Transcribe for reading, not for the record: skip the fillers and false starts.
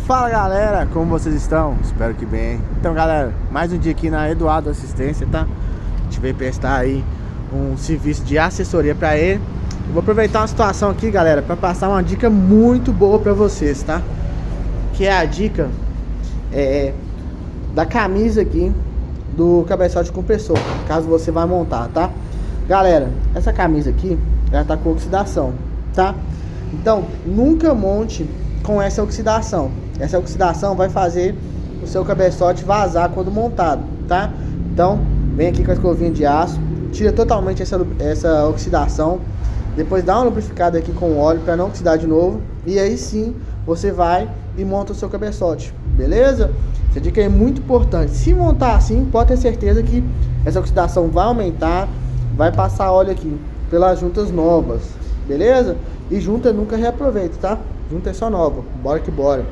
Fala galera, como vocês estão? Espero que bem. Então galera, mais um dia aqui na Eduardo Assistência, tá? A gente veio prestar aí um serviço de assessoria pra ele. Eu vou aproveitar uma situação aqui galera, pra passar uma dica muito boa pra vocês, tá? Que é a dica da camisa aqui do cabeçote compressor, caso você vai montar, tá? Galera, essa camisa aqui, ela tá com oxidação, tá? Então, nunca monte com essa oxidação. Essa oxidação vai fazer o seu cabeçote vazar quando montado, tá? Então, vem aqui com a escovinha de aço, tira totalmente essa oxidação, depois dá uma lubrificada aqui com óleo para não oxidar de novo, e aí sim você vai e monta o seu cabeçote, beleza? Essa dica é muito importante. Se montar assim, pode ter certeza que essa oxidação vai aumentar, vai passar óleo aqui pelas juntas novas, beleza? E junta nunca reaproveita, tá? Junta é só nova, bora que bora.